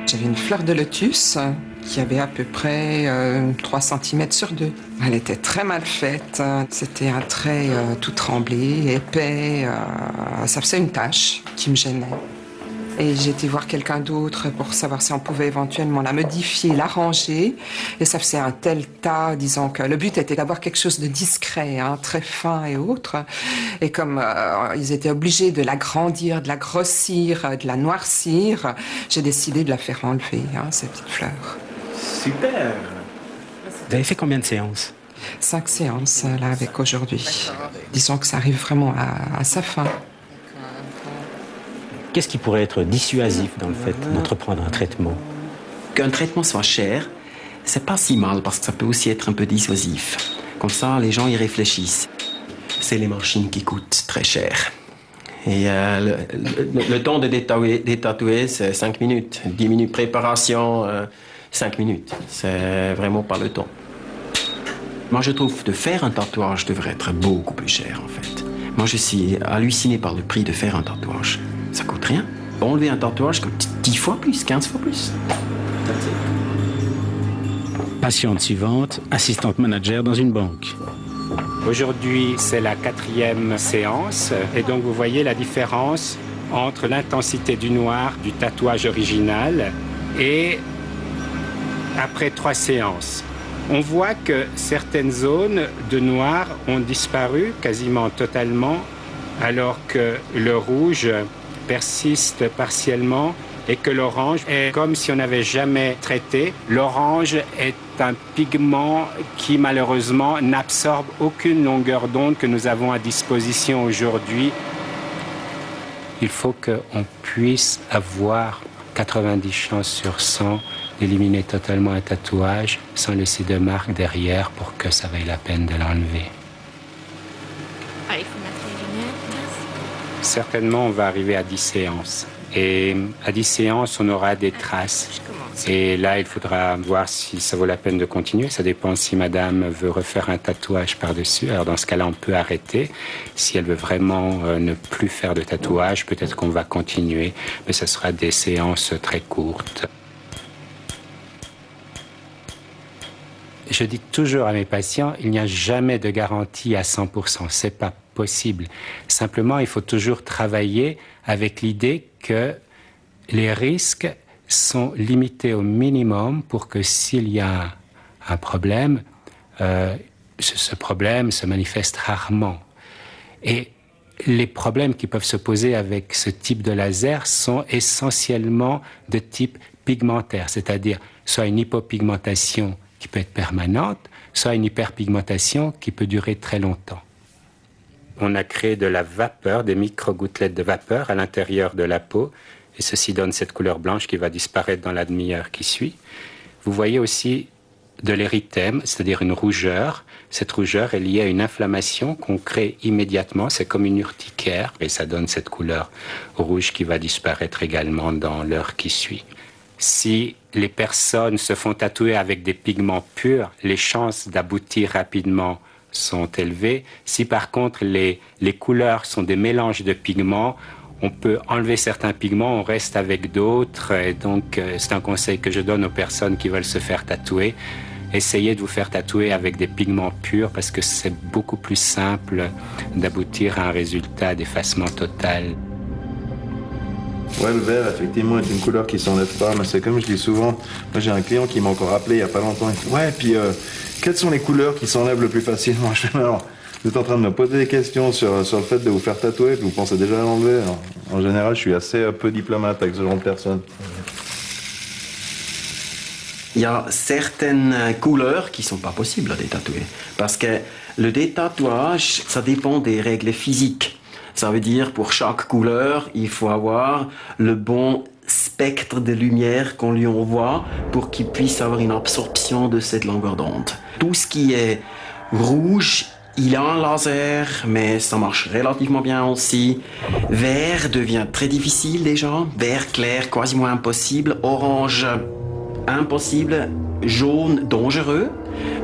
J'avais une fleur de lotus qui avait à peu près 3 cm sur 2. Elle était très mal faite. C'était un trait tout tremblé, épais. Ça faisait une tache qui me gênait. Et j'ai été voir quelqu'un d'autre pour savoir si on pouvait éventuellement la modifier, l'arranger. Et ça faisait un tel tas, disons que le but était d'avoir quelque chose de discret, hein, très fin et autre. Et comme ils étaient obligés de l'agrandir, de la grossir, de la noircir, j'ai décidé de la faire enlever, hein, cette petite fleur. Super! Vous avez fait combien de séances? 5 séances, là, avec aujourd'hui. Disons que ça arrive vraiment à sa fin. Qu'est-ce qui pourrait être dissuasif dans le fait d'entreprendre un traitement? Qu'un traitement soit cher, c'est pas si mal parce que ça peut aussi être un peu dissuasif. Comme ça, les gens y réfléchissent. C'est les machines qui coûtent très cher. Et le temps de détatouer, c'est 5 minutes. 10 minutes préparation, 5 minutes. C'est vraiment pas le temps. Moi, je trouve de faire un tatouage devrait être beaucoup plus cher, en fait. Moi, je suis halluciné par le prix de faire un tatouage. Ça coûte rien. Enlever un tatouage coûte 10 fois plus, 15 fois plus. Patiente suivante, assistante manager dans une banque. Aujourd'hui, c'est la 4e séance. Et donc, vous voyez la différence entre l'intensité du noir du tatouage original et après 3 séances. On voit que certaines zones de noir ont disparu quasiment totalement, alors que le rouge persiste partiellement et que l'orange est comme si on n'avait jamais traité. L'orange est un pigment qui malheureusement n'absorbe aucune longueur d'onde que nous avons à disposition aujourd'hui. Il faut qu'on puisse avoir 90 chances sur 100 d'éliminer totalement un tatouage sans laisser de marque derrière pour que ça vaille la peine de l'enlever. Ah, il faut mettre les lunettes. Certainement, on va arriver à 10 séances. Et à 10 séances, on aura des traces. Et là, il faudra voir si ça vaut la peine de continuer. Ça dépend si madame veut refaire un tatouage par-dessus. Alors dans ce cas-là, on peut arrêter. Si elle veut vraiment ne plus faire de tatouage, peut-être qu'on va continuer. Mais ça sera des séances très courtes. Je dis toujours à mes patients, il n'y a jamais de garantie à 100%. C'est pas possible. Simplement, il faut toujours travailler avec l'idée que les risques sont limités au minimum pour que s'il y a un problème, ce problème se manifeste rarement. Et les problèmes qui peuvent se poser avec ce type de laser sont essentiellement de type pigmentaire, c'est-à-dire soit une hypopigmentation qui peut être permanente, soit une hyperpigmentation qui peut durer très longtemps. On a créé de la vapeur, des micro-gouttelettes de vapeur à l'intérieur de la peau, et ceci donne cette couleur blanche qui va disparaître dans la demi-heure qui suit. Vous voyez aussi de l'érythème, c'est-à-dire une rougeur. Cette rougeur est liée à une inflammation qu'on crée immédiatement, c'est comme une urticaire, et ça donne cette couleur rouge qui va disparaître également dans l'heure qui suit. Si les personnes se font tatouer avec des pigments purs, les chances d'aboutir rapidement sont élevées. Si par contre les couleurs sont des mélanges de pigments, on peut enlever certains pigments, on reste avec d'autres. Et donc c'est un conseil que je donne aux personnes qui veulent se faire tatouer. Essayez de vous faire tatouer avec des pigments purs parce que c'est beaucoup plus simple d'aboutir à un résultat d'effacement total. Ouais, le vert, effectivement, est une couleur qui s'enlève pas, mais c'est comme je dis souvent, moi j'ai un client qui m'a encore appelé il y a pas longtemps, il dit, ouais, puis quelles sont les couleurs qui s'enlèvent le plus facilement? Je fais, alors, vous êtes en train de me poser des questions sur le fait de vous faire tatouer, puis vous pensez déjà à l'enlever. En général, je suis assez peu diplomate avec ce genre de personnes. Il y a certaines couleurs qui sont pas possibles à détatouer, parce que le détatouage, ça dépend des règles physiques. Ça veut dire, pour chaque couleur, il faut avoir le bon spectre de lumière qu'on lui envoie pour qu'il puisse avoir une absorption de cette longueur d'onde. Tout ce qui est rouge, il a un laser, mais ça marche relativement bien aussi. Vert devient très difficile déjà. Vert clair, quasiment impossible. Orange, impossible, jaune dangereux,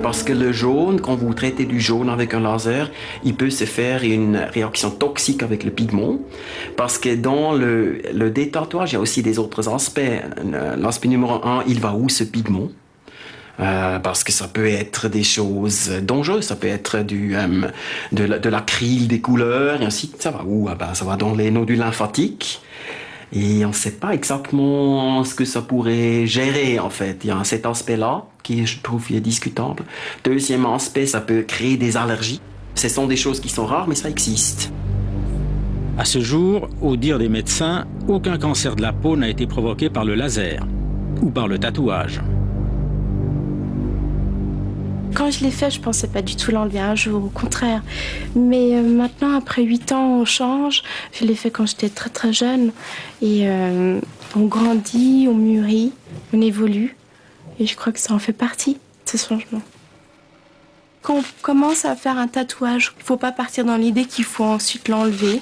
parce que le jaune, quand vous traitez du jaune avec un laser, il peut se faire une réaction toxique avec le pigment, parce que dans le détatouage, il y a aussi des autres aspects. L'aspect numéro 1, il va où ce pigment? Parce que ça peut être des choses dangereuses, ça peut être de l'acryl, des couleurs, et ainsi, ça va où? Ça va dans les nodules lymphatiques. Et on ne sait pas exactement ce que ça pourrait gérer, en fait. Il y a cet aspect-là qui, je trouve, est discutable. Deuxième aspect, ça peut créer des allergies. Ce sont des choses qui sont rares, mais ça existe. À ce jour, au dire des médecins, aucun cancer de la peau n'a été provoqué par le laser ou par le tatouage. Quand je l'ai fait, je pensais pas du tout l'enlever un jour, au contraire. Mais maintenant, après 8 ans, on change. Je l'ai fait quand j'étais très très jeune. Et on grandit, on mûrit, on évolue. Et je crois que ça en fait partie, ce changement. Quand on commence à faire un tatouage, il ne faut pas partir dans l'idée qu'il faut ensuite l'enlever.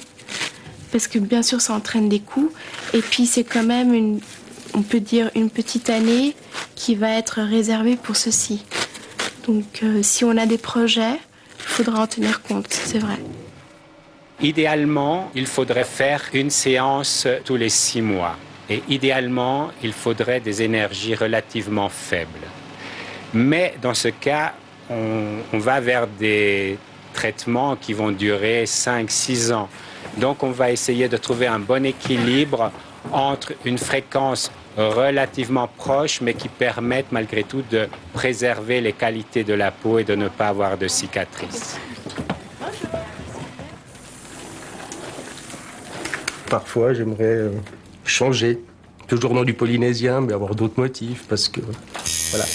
Parce que bien sûr, ça entraîne des coûts. Et puis c'est quand même, on peut dire, une petite année qui va être réservée pour ceci. Donc, si on a des projets, il faudra en tenir compte, c'est vrai. Idéalement, il faudrait faire une séance tous les 6 mois. Et idéalement, il faudrait des énergies relativement faibles. Mais dans ce cas, on va vers des traitements qui vont durer 5-6 ans. Donc, on va essayer de trouver un bon équilibre entre une fréquence relativement proches, mais qui permettent malgré tout de préserver les qualités de la peau et de ne pas avoir de cicatrices. Parfois, j'aimerais changer. Toujours dans du polynésien, mais avoir d'autres motifs, parce que, voilà.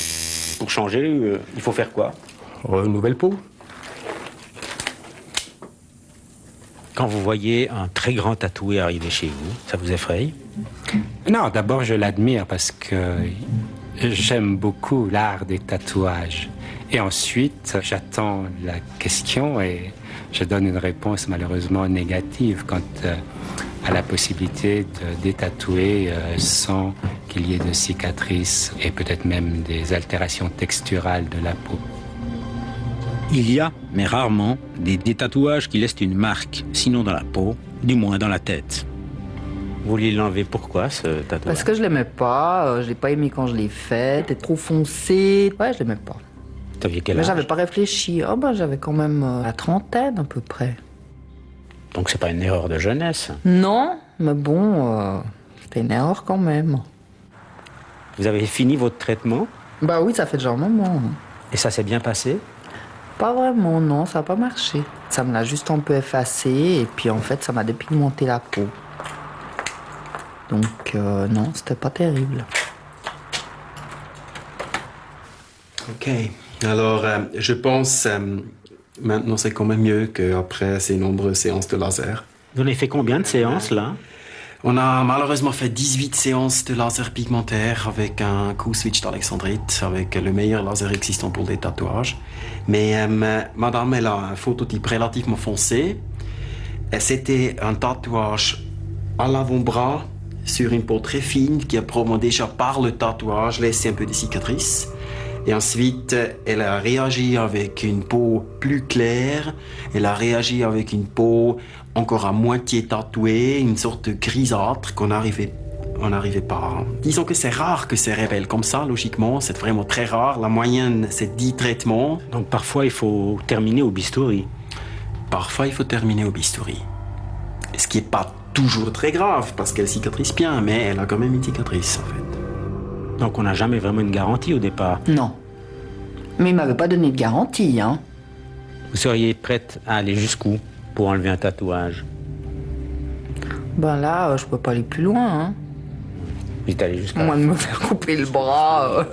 Pour changer, il faut faire quoi? Nouvelle peau. Quand vous voyez un très grand tatoué arriver chez vous, ça vous effraie? Non, d'abord je l'admire parce que j'aime beaucoup l'art des tatouages. Et ensuite, j'attends la question et je donne une réponse malheureusement négative quant à la possibilité de détatouer sans qu'il y ait de cicatrices et peut-être même des altérations texturales de la peau. Il y a, mais rarement, des tatouages qui laissent une marque, sinon dans la peau, du moins dans la tête. Vous vouliez l'enlever, pourquoi ce tatouage? Parce que je l'aimais pas, je l'ai pas aimé quand je l'ai fait, c'était trop foncé, ouais, je l'aimais pas. T'aviez quel Mais âge? j'avais pas réfléchi, j'avais quand même la trentaine à peu près. Donc c'est pas une erreur de jeunesse? Non, mais bon, c'était une erreur quand même. Vous avez fini votre traitement? Bah oui, ça fait déjà un moment. Et ça s'est bien passé? Pas vraiment, non, ça n'a pas marché. Ça me l'a juste un peu effacé et puis en fait, ça m'a dépigmenté la peau. Donc non, c'était pas terrible. Ok, alors je pense maintenant c'est quand même mieux qu'après ces nombreuses séances de laser. Vous en avez fait combien de séances là? On a malheureusement fait 18 séances de laser pigmentaire avec un Q-switch d'Alexandrite, avec le meilleur laser existant pour des tatouages. Mais madame, elle a un phototype relativement foncé. C'était un tatouage à l'avant-bras sur une peau très fine qui a probablement déjà par le tatouage laissé un peu de cicatrices. Et ensuite, elle a réagi avec une peau plus claire. Elle a réagi avec une peau encore à moitié tatouée, une sorte de grisâtre qu'on n'arrivait pas. Disons que c'est rare que ça révèle comme ça, logiquement. C'est vraiment très rare. La moyenne, c'est 10 traitements. Donc parfois, il faut terminer au bistouri. Parfois, il faut terminer au bistouri. Ce qui n'est pas toujours très grave, parce qu'elle cicatrise bien, mais elle a quand même une cicatrice, en fait. Donc on n'a jamais vraiment une garantie au départ. Non. Mais il m'avait pas donné de garantie, hein. Vous seriez prête à aller jusqu'où pour enlever un tatouage? Ben là, je peux pas aller plus loin, hein. Vous êtes allé jusqu'à... Moi, de me faire couper le bras.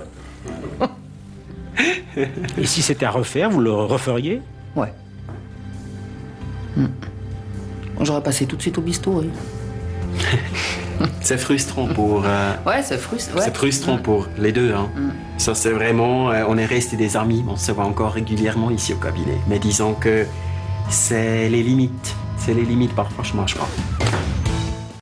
Et si c'était à refaire, vous le referiez? Ouais. J'aurais passé tout de suite au bistouri. C'est frustrant pour... Ouais, c'est frustrant. Ouais. C'est frustrant pour les deux, hein. Ça, c'est vraiment... on est restés des amis, on se voit encore régulièrement ici au cabinet. Mais disons que c'est les limites. C'est les limites, parfois, je marche pas.